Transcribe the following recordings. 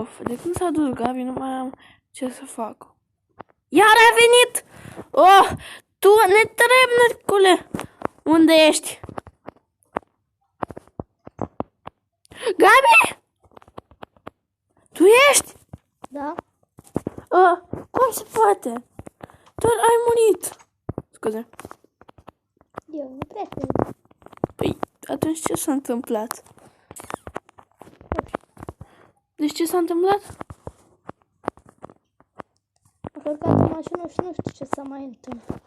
Of, de când s-a dus Gabi, nu mai am ce să fac. Iar a venit! Oh, tu ne trebuie, nărcule! Unde ești? Gabi! Tu ești? Da? Cum se poate? Doar ai murit. Scuze. Eu nu cred că... Păi, atunci ce s-a întâmplat? Deci ce s-a întâmplat? A călcat în mașină și nu știu ce s-a mai întâmplat.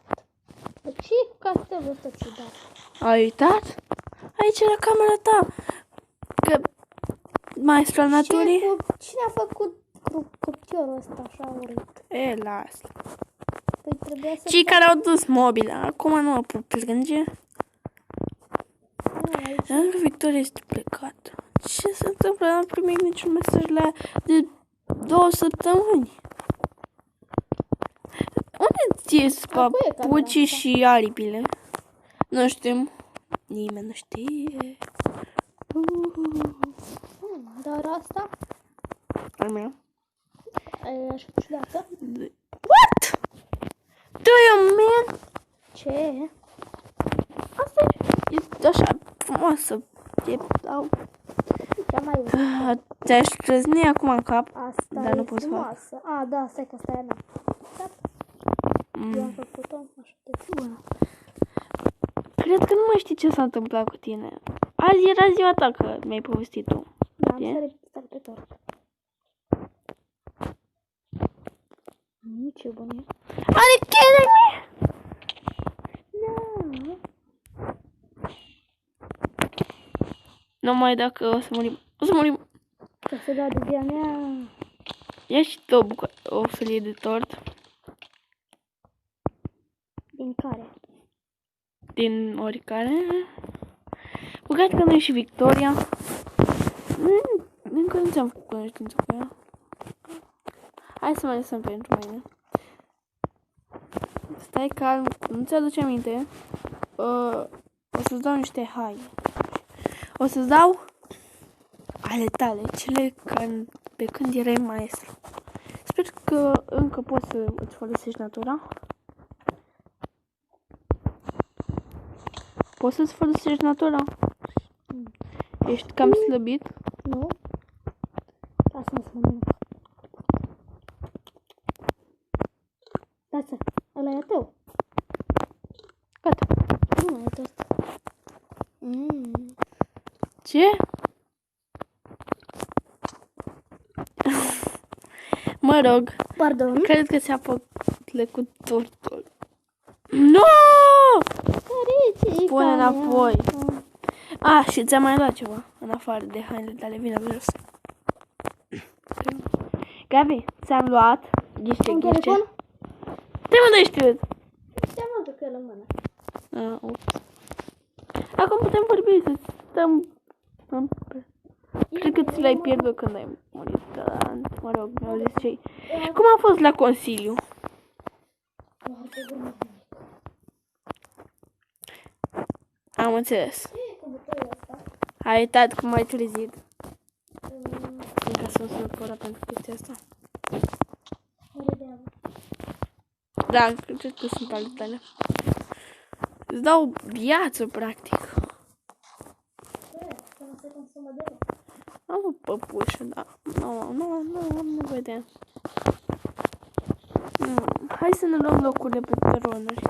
Deci cu castelul ăsta ciudat. Ai uitat? Aici e la camera ta. Că maestrul naturii... Cine a făcut cuptorul ăsta așa urât? E, lasă. Păi trebuia să... Cei care au dus mobila. Acum nu mă pot plânge. Încă Victoria este plecată. Ce se întâmplă? N-am primit niciun mesaj la de 2 săptămâni. Unde ți-s papucii și aripile? Nu știm. Nimeni nu știe. Dar asta? Al meu. E așa ciudată. What? Do you mean? Ce? Asta e așa frumoasă. E au... Cea mai urâtă. Te-aș trăzni acum în cap. Asta dar e nu pot să fac. frumoasă. A, da, stai că asta e a mea. Eu am făcut-o așa de bună. Cred că nu mai știi ce s-a întâmplat cu tine. Azi era ziua ta că mi-ai povestit tu. Da, am sărit pe tort. Ce bun e. Are kidding me? Nu. Numai dacă o să murim. O să murim. Că se dau de ziua mea. Ia și tu o felie de tort. Din care? Din oricare. Păcat că nu e și Victoria. Încă nu ți-am făcut cunoștință cu ea. Hai să mai lăsăm pentru mâine. Stai calm, nu ți-aduce aminte. O să-ți dau niște haine. O să-ți dau ale tale, cele pe când erai maestru. Sper că încă poți să îți folosești natura. Poți să-ți folosești natura? Ești cam slăbit? Nu? Lasă-mă să mă mănânc. Lasă, ăla e a tău. Gata. Nu mai e tost. Ce? Mă rog. Pardon. Cred că ți-a plecut tortul. Nu! Pune înapoi. Și ți-am mai luat ceva. În afară de hainele tale. Vine jos. Gabi, ți-am luat. Ghiște. Telefon? Te mă dai știut. Ți-am văzut că e la mână. Acum putem vorbi să stăm... Cred că ți l-ai pierdut când ai murit. Dar, mă rog, mi-au zis cei. Cum a fost la Consiliu? Am înțeles. Ai uitat cum ai trezit. Încă sunt supărat pentru chestia asta. Da, cred că sunt ale tale. Îți dau viață, practic. Am o păpușă, da. Nu am nevoie de ea. Hai să ne luăm locurile pe tronuri.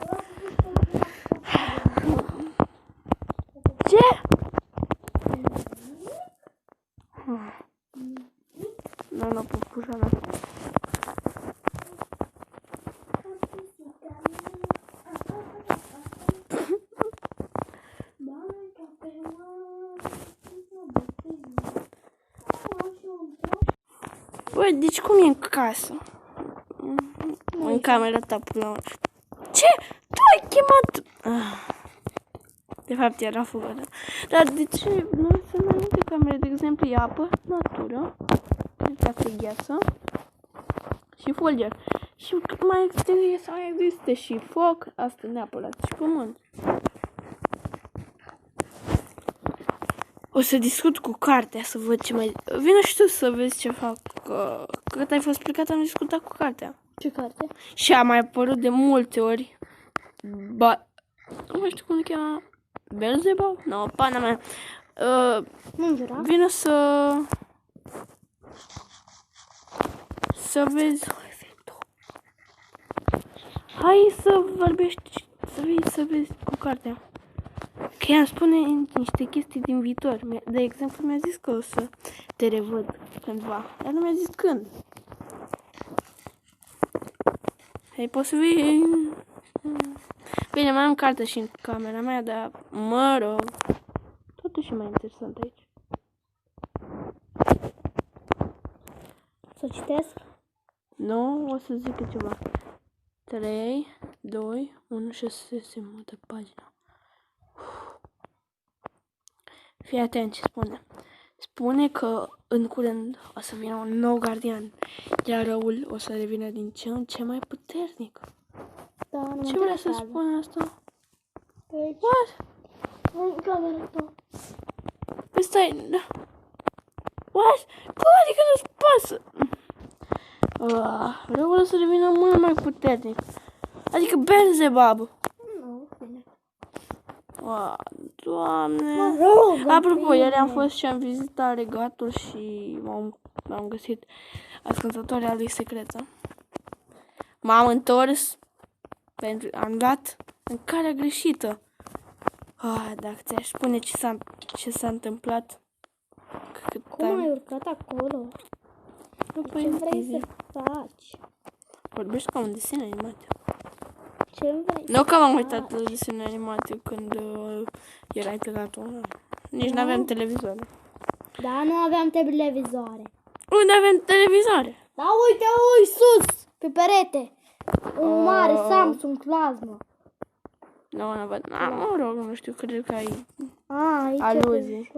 Ce? Nu, păpușa mea. Băi, deci cum e în casă? În camera ta, până la urmă. Ce? Tu ai chemat... De fapt, era fugă. Dar de ce nu sunt mai multe camere? De exemplu, e apă, natură, de gheață și fulger. Și mai trebuie să mai existe și foc, asta neapărat, și pământ. O să discut cu cartea să văd ce mai... Vino și tu să vezi ce fac. Cât ai fost plecat am discutat cu cartea. Ce carte? Și a mai apărut de multe ori. Nu mai știu cum îl cheamă. Belzebub? Nu, pana mea. Nu jura? Vino să vezi. Hai să vorbești, să vii să vezi cu cartea. Că ea îmi spune niște chestii din viitor. De exemplu, mi-a zis că o să te revăd cândva. Dar nu mi-a zis când. Hai, poți să vii... Bine, mai am carte și în camera mea, dar mă rog. Totuși e mai interesant aici. Să citesc? Nu, o să zic ceva. 3, 2, 1 și se mută pagina. Fii atent ce spune. Spune că în curând o să vină un nou gardian, iar răul o să devină din ce în ce mai puternic. Da, nu Ce vrea să spune asta? Deci, What? în camera ta. Păi stai... What? Cum adică nu-ți pasă? Răul o să devină mult mai puternic. Adică Belzebub. Nu, bine. Doamne. Mă rog, Apropo, ieri am fost și am vizitat regatul și m-am găsit ascultătoarea lui secretă. M-am întors pentru am dat în calea greșită. Dacă ți-aș spune ce s-a întâmplat. Cum ai urcat acolo? Ce vrei să faci? Vorbești ca un desen animat. Ce vrei Nu că m-am uitat la desene animate când erai plecat online. Nici nu aveam televizor. Da, nu aveam televizoare. Unde avem televizoare? Da, uite, sus, pe perete. Un mare Samsung Plasma. Nu văd. Mă rog, nu știu, cred că ai Aici aluzii.